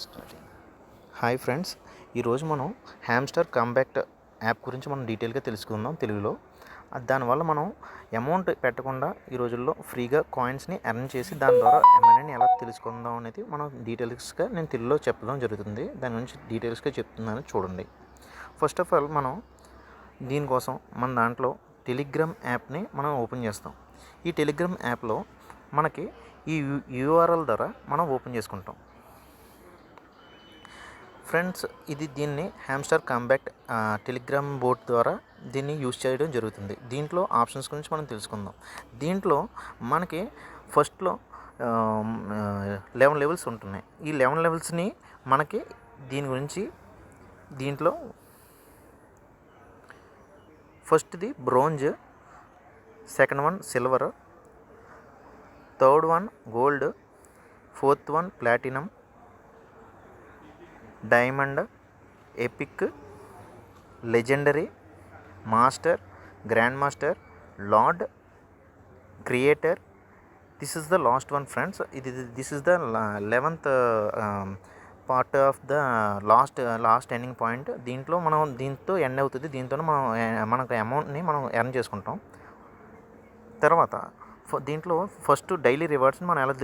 Starting. Hi friends, ఈరోజు మనం hamster compact app గురించి మనం డీటెయిల్గా తెలుసుకుందాం తెలుగులో. దానివల్ల మనం అమౌంట్ పెట్టకుండా ఈ రోజుల్లో ఫ్రీగా కాయిన్స్ని ఎర్న్ చేసి దాని ద్వారా మనీని ఎలా తెలుసుకుందాం అనేది మనం డీటెయిల్స్గా నేను తెలుగులో చెప్పడం జరుగుతుంది. దాని గురించి డీటెయిల్స్గా చెప్తున్నాను చూడండి. ఫస్ట్ ఆఫ్ ఆల్ మనం దీనికోసం మన దాంట్లో టెలిగ్రామ్ యాప్ని మనం ఓపెన్ చేస్తాం. ఈ టెలిగ్రామ్ యాప్లో మనకి ఈ యూఆర్ఎల్ ద్వారా మనం ఓపెన్ చేసుకుంటాం. ఫ్రెండ్స్, దీన్ని హ్యామ్స్టర్ కాంపాక్ట్ టెలిగ్రామ్ బోట్ ద్వారా దీన్ని యూజ్ చేయడం జరుగుతుంది. దీంట్లో ఆప్షన్స్ గురించి మనం తెలుసుకుందాం. దీంట్లో మనకి ఫస్ట్లో 11 లెవెల్స్ ఉంటున్నాయి. ఈ 11 లెవెల్స్ని మనకి దీని గురించి దీంట్లో ఫస్ట్ది bronze, second one silver, third one gold, fourth one platinum, diamond, epic, legendary, master, grand master, lord, creator. This is the last one friends. This is the 11th part of the last ending point. దీంతో end అవుతుంది. దీంతో మనకు అమౌంట్ని మనం earn చేసుకుంటాం. తర్వాత దీంట్లో first daily రివార్డ్స్ని మనం ఎలా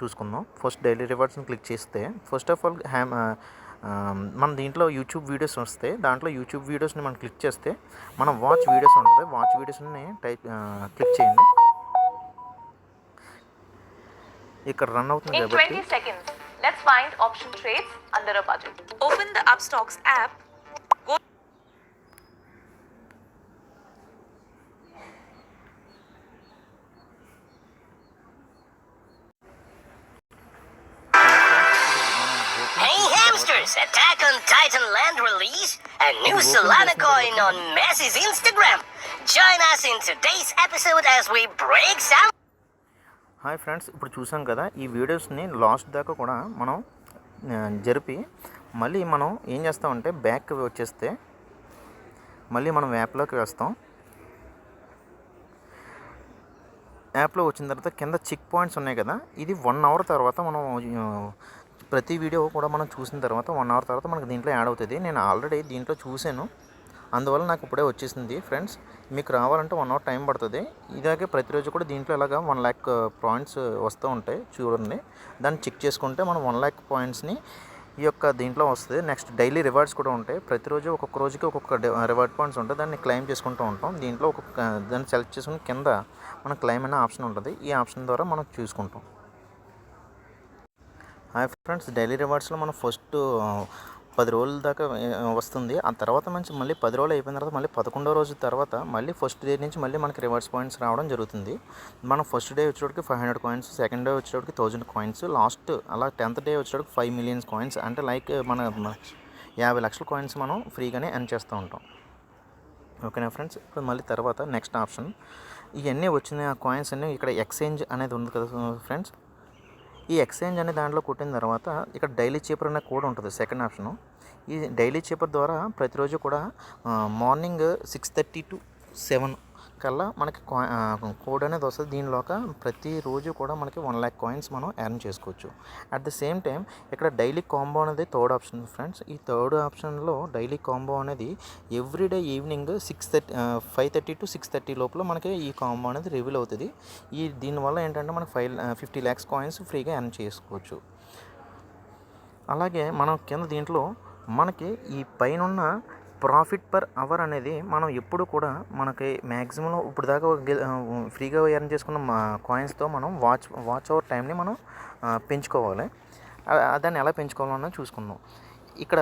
చూసుకుందాం. ఫస్ట్ డైలీ రివార్డ్స్ని క్లిక్ చేస్తే ఫస్ట్ ఆఫ్ ఆల్ మన దీంట్లో యూట్యూబ్ వీడియోస్ వస్తే దాంట్లో యూట్యూబ్ వీడియోస్ని మనం క్లిక్ చేస్తే మనం వాచ్ వీడియోస్ ఉంటుంది. వాచ్ వీడియోస్ని క్లిక్ చేయండి. ఇక్కడ రన్ అవుతుంది కాబట్టి let's find option trades under a budget. Open the Upstocks app. Attack on Titanland release a new Solana coin on Messi's Instagram. Join us in today's episode as we break down. Hi friends, ఇప్పుడు చూసాం కదా ఈ వీడియోస్ని last దాకా కూడా మనం జరిపి మళ్ళీ మనం ఏం చేస్తామంటే బ్యాక్ వచ్చేస్తే మళ్ళీ మనం యాప్లోకి వస్తాం. యాప్లో వచ్చిన తర్వాత కింద చెక్ పాయింట్స్ ఉన్నాయి కదా, ఇది 1 అవర్ తర్వాత మనం ప్రతి వీడియో కూడా మనం చూసిన తర్వాత 1 అవర్ తర్వాత మనకు దీంట్లో యాడ్ అవుతుంది. నేను ఆల్రెడీ దీంట్లో చూశాను, అందువల్ల నాకు ఇప్పుడే వచ్చేసింది. ఫ్రెండ్స్, మీకు రావాలంటే 1 అవర్ టైం పడుతుంది. ఇలాగే ప్రతిరోజు కూడా దీంట్లో ఇలాగా 1 lakh పాయింట్స్ వస్తూ ఉంటాయి చూడండి. దాన్ని చెక్ చేసుకుంటే మనం 1 lakh పాయింట్స్ని ఈ యొక్క దీంట్లో వస్తుంది. నెక్స్ట్ డైలీ రివార్డ్స్ కూడా ఉంటాయి. ప్రతిరోజు ఒక్కొక్క రోజుకి ఒక్కొక్క రివార్డ్ పాయింట్స్ ఉంటాయి. దాన్ని క్లెయిమ్ చేసుకుంటూ ఉంటాం. దీంట్లో దాన్ని సెలెక్ట్ చేసుకుని కింద మన క్లెయిమ్ అనే ఆప్షన్ ఉంటుంది. ఈ ఆప్షన్ ద్వారా మనం చూసుకుంటాం. హాయ్ ఫ్రెండ్స్, డైలీ రివార్డ్స్లో మనం ఫస్ట్ 10 రోజుల దాకా వస్తుంది. ఆ తర్వాత మళ్ళీ 10 రోజులు అయిపోయిన తర్వాత మళ్ళీ 11వ రోజు తర్వాత మళ్ళీ ఫస్ట్ డే నుంచి మళ్ళీ మనకి రివార్డ్స్ పాయింట్స్ రావడం జరుగుతుంది. మనం ఫస్ట్ డే వచ్చేటప్పటికి 500 కాయిన్స్, సెకండ్ డే వచ్చేటప్పటికి 1000 కాయిన్స్, లాస్ట్ అలా 10th డే వచ్చేటప్పటికి 5 million కాయిన్స్, అంటే లైక్ మన 50 లక్షల కాయిన్స్ మనం ఫ్రీగానే ఎర్న్ చేస్తూ ఉంటాం. ఓకేనా ఫ్రెండ్స్. ఇప్పుడు మళ్ళీ తర్వాత నెక్స్ట్ ఆప్షన్, ఇవన్నీ వచ్చిన కాయిన్స్ అన్నీ ఇక్కడ ఎక్స్చేంజ్ అనేది ఉంది కదా ఫ్రెండ్స్. ఈ ఎక్స్చేంజ్ అనే దాంట్లో కొట్టిన తర్వాత ఇక్కడ డైలీ చీపర్ అనే కోడ్ ఉంటుంది, సెకండ్ ఆప్షను. ఈ డైలీ చీపర్ ద్వారా ప్రతిరోజు కూడా మార్నింగ్ 6:30 to 7 కల్లా మనకి కోడ్ అనేది వస్తుంది. దీనిలోక ప్రతిరోజు కూడా మనకి 1 lakh కాయిన్స్ మనం ఎర్న్ చేసుకోవచ్చు. అట్ ద సేమ్ టైం ఇక్కడ డైలీ కాంబో అనేది థర్డ్ ఆప్షన్ ఫ్రెండ్స్. ఈ థర్డ్ ఆప్షన్లో డైలీ కాంబో అనేది ఎవ్రీడే ఈవినింగ్ 5:30 to 6:30 లోపల మనకి ఈ కాంబో అనేది రివీల్ అవుతుంది. దీనివల్ల ఏంటంటే మనకి 50 lakhs కాయిన్స్ ఫ్రీగా ఎర్న్ చేసుకోవచ్చు. అలాగే మనం కింద దీంట్లో మనకి ఈ పైన ప్రాఫిట్ పర్ అవర్ అనేది మనం ఎప్పుడు కూడా మనకి మ్యాక్సిమం ఇప్పుడు దాకా ఫ్రీగా ఎర్న్ చేసుకున్న కాయిన్స్తో మనం వాచ్ అవర్ టైంని మనం పెంచుకోవాలి. దాన్ని ఎలా పెంచుకోవాలన్నా చూసుకుందాం. ఇక్కడ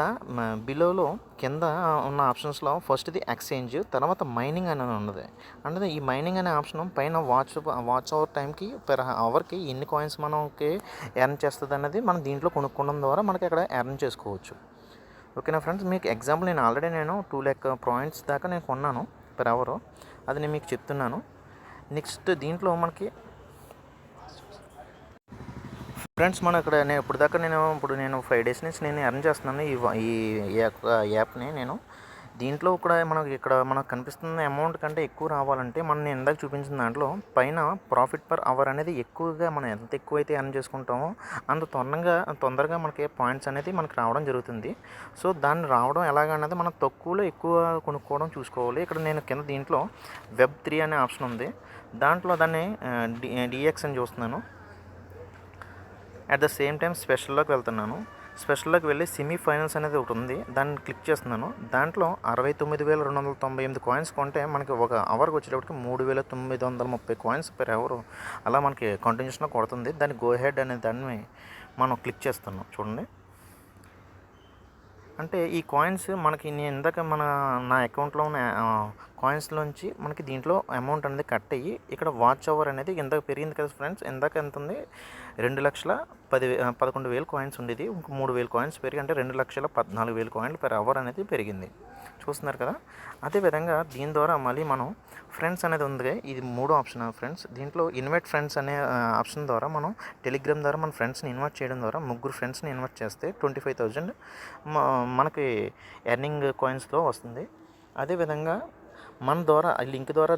బిలోలో కింద ఉన్న ఆప్షన్స్లో ఫస్ట్ది ఎక్స్చేంజ్, తర్వాత మైనింగ్ అనేది ఉన్నది. అంటే ఈ మైనింగ్ అనే ఆప్షన్ పైన వాచ్ అవర్ టైంకి పెర్ అవర్కి ఎన్ని కాయిన్స్ మనకి ఎర్న్ చేస్తుంది అనేది మనం దీంట్లో కొనుక్కోవడం ద్వారా మనకి ఇక్కడ ఎర్న్ చేసుకోవచ్చు. ఓకేనా ఫ్రెండ్స్. మీకు ఎగ్జాంపుల్ నేను ఆల్రెడీ 2 lakh పాయింట్స్ దాకా నేను కొన్నాను పర్ అవర్. అది నేను మీకు చెప్తున్నాను. నెక్స్ట్ దీంట్లో మనకి ఫ్రెండ్స్ మన ఇక్కడ ఇప్పుడు నేను 5 days నుంచి నేను ఎర్న్ చేస్తున్నాను ఈ యాప్ని. నేను దీంట్లో కూడా మనకు కనిపిస్తున్న అమౌంట్ కంటే ఎక్కువ రావాలంటే నేను ఇందాక చూపించిన దాంట్లో పైన ప్రాఫిట్ పర్ అవర్ అనేది ఎక్కువగా మనం ఎంత ఎక్కువైతే ఎర్న్ చేసుకుంటామో అంత తొందరగా మనకి పాయింట్స్ అనేది మనకు రావడం జరుగుతుంది. సో దాన్ని రావడం ఎలాగన్నది మనం తక్కువలో ఎక్కువ కొనుక్కోవడం చూసుకోవాలి. ఇక్కడ నేను కింద దీంట్లో Web3 అనే ఆప్షన్ ఉంది. దాంట్లో దాన్ని డిఎక్స్ అని చూస్తున్నాను. అట్ ద సేమ్ టైం స్పెషల్లోకి వెళ్తున్నాను. స్పెషల్లోకి వెళ్ళి సెమీ ఫైనల్స్ అనేది ఒకటి ఉంది. దాన్ని క్లిక్ చేస్తున్నాను. దాంట్లో 69,298 కాయిన్స్ కొంటే మనకి ఒక అవర్కి వచ్చేటప్పటికి 3,930 కాయిన్స్ పెర్ అవర్ అలా మనకి కంటిన్యూస్గా కొడుతుంది. దాన్ని గో హెడ్ అనే దాన్ని మనం క్లిక్ చేస్తున్నాం. చూడండి, అంటే ఈ కాయిన్స్ మనకి నేను ఇందాక నా అకౌంట్లో ఉన్న కాయిన్స్లోంచి మనకి దీంట్లో అమౌంట్ అనేది కట్ అయ్యి ఇక్కడ వాచ్ అవర్ అనేది ఇందాక పెరిగింది కదా ఫ్రెండ్స్. ఇందాక ఎంత ఉంది, 2,11,000 కాయిన్స్ ఉండేది. ఇంక 3,000 కాయిన్స్ పెరిగి అంటే 2,14,000 కాయిన్లు పెర్ అవర్ అనేది పెరిగింది. చూస్తున్నారు కదా. అదేవిధంగా దీని ద్వారా మళ్ళీ మనం ఫ్రెండ్స్ అనేది ఉంది. ఇది మూడో ఆప్షన్ ఫ్రెండ్స్. దీంట్లో ఇన్వైట్ ఫ్రెండ్స్ అనే ఆప్షన్ ద్వారా మనం టెలిగ్రామ్ ద్వారా మన ఫ్రెండ్స్ని ఇన్వైట్ చేయడం ద్వారా 3 ఫ్రెండ్స్ని ఇన్వైట్ చేస్తే 25,000 మనకి ఎర్నింగ్ కాయిన్స్లో వస్తుంది. అదేవిధంగా మన ద్వారా లింక్ ద్వారా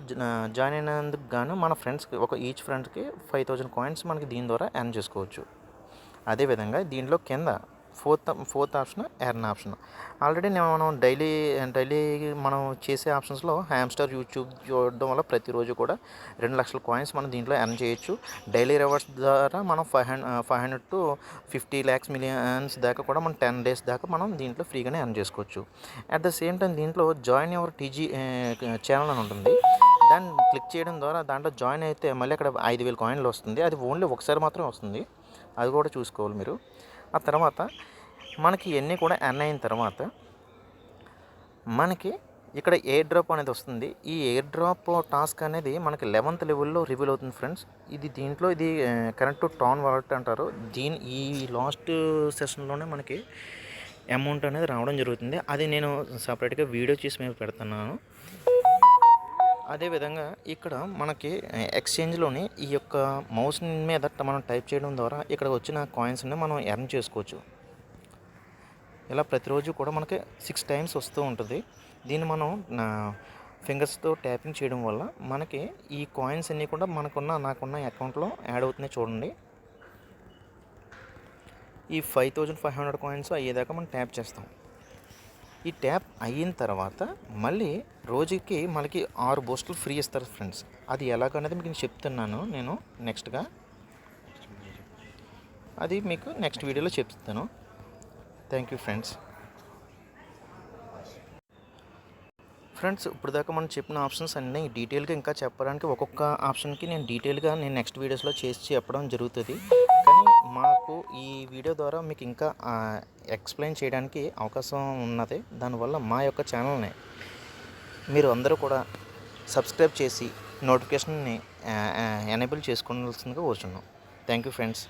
జాయిన్ అయినందుకు గాను మన ఫ్రెండ్స్కి ఈచ్ ఫ్రెండ్కి 5,000 కాయిన్స్ మనకి దీని ద్వారా ఎర్న్ చేసుకోవచ్చు. అదేవిధంగా దీంట్లో కింద fourth option earn option. Already మనం డైలీ మనం చేసే ఆప్షన్స్లో హ్యామ్స్టర్ యూట్యూబ్ చూడడం వల్ల ప్రతిరోజు కూడా 2 లక్షల కాయిన్స్ మనం దీంట్లో ఎర్న్ చేయొచ్చు. డైలీ రివార్డ్స్ ద్వారా మనం 500 to 50 lakhs మిలియన్స్ దాకా కూడా మనం 10 days దాకా మనం దీంట్లో ఫ్రీగానే ఎర్న్ చేసుకోవచ్చు. అట్ ద సేమ్ టైం దీంట్లో జాయిన్ యువర్ టీజీ ఛానల్ అని ఉంటుంది. దాన్ని క్లిక్ చేయడం ద్వారా దాంట్లో జాయిన్ అయితే మళ్ళీ అక్కడ 5,000 కాయిన్లు వస్తుంది. అది ఓన్లీ ఒకసారి మాత్రమే వస్తుంది. అది కూడా చూసుకోవాలి మీరు. ఆ తర్వాత మనకి ఇవన్నీ కూడా ఎర్న్ అయిన తర్వాత మనకి ఇక్కడ ఎయిర్ డ్రాప్ అనేది వస్తుంది. ఈ ఎయిర్ డ్రాప్ టాస్క్ అనేది మనకి 11th లెవెల్లో రివీల్ అవుతుంది ఫ్రెండ్స్. దీంట్లో ఇది కనెక్ట్ టు టాన్ వాలెట్ అంటారు. ఈ లాస్ట్ సెషన్లోనే మనకి అమౌంట్ అనేది రావడం జరుగుతుంది. అది నేను సపరేట్గా వీడియో చేసి మేము పెడుతున్నాను. అదేవిధంగా ఇక్కడ మనకి ఎక్స్చేంజ్లోని ఈ యొక్క మౌస్ మీద మనం టైప్ చేయడం ద్వారా ఇక్కడ వచ్చిన కాయిన్స్ని మనం ఎర్న్ చేసుకోవచ్చు. ఇలా ప్రతిరోజు కూడా మనకి 6 times వస్తూ ఉంటుంది. దీన్ని మనం ఫింగర్స్తో ట్యాపింగ్ చేయడం వల్ల మనకి ఈ కాయిన్స్ అన్నీ కూడా నాకున్న అకౌంట్లో యాడ్ అవుతున్నాయి. చూడండి, ఈ 5,500 కాయిన్స్ అయ్యేదాకా మనం ట్యాప్ చేస్తాం. ఈ ట్యాప్ అయిన తర్వాత మళ్ళీ రోజుకి మనకి 6 బూస్టులు ఫ్రీ ఇస్తారు ఫ్రెండ్స్. అది ఎలాగనేది మీకు చెప్తున్నాను నేను నెక్స్ట్గా. అది మీకు నెక్స్ట్ వీడియోలో చెప్తాను. Thank you friends. ఇప్పుడు దాకా మనం చెప్పిన ఆప్షన్స్ అన్నీ డీటెయిల్గా ఇంకా చెప్పడానికి ఒక్కొక్క ఆప్షన్కి నేను డీటెయిల్గా నెక్స్ట్ వీడియోస్లో చేసి చెప్పడం జరుగుతుంది. కానీ మాకు ఈ వీడియో ద్వారా మీకు ఇంకా ఎక్స్ప్లెయిన్ చేయడానికి అవకాశం ఉన్నది. దానివల్ల మా యొక్క ఛానల్ని మీరు అందరూ కూడా సబ్స్క్రైబ్ చేసి నోటిఫికేషన్ని ఎనేబుల్ చేసుకోవాల్సిందిగా కోరుచున్నాం. Thank you friends.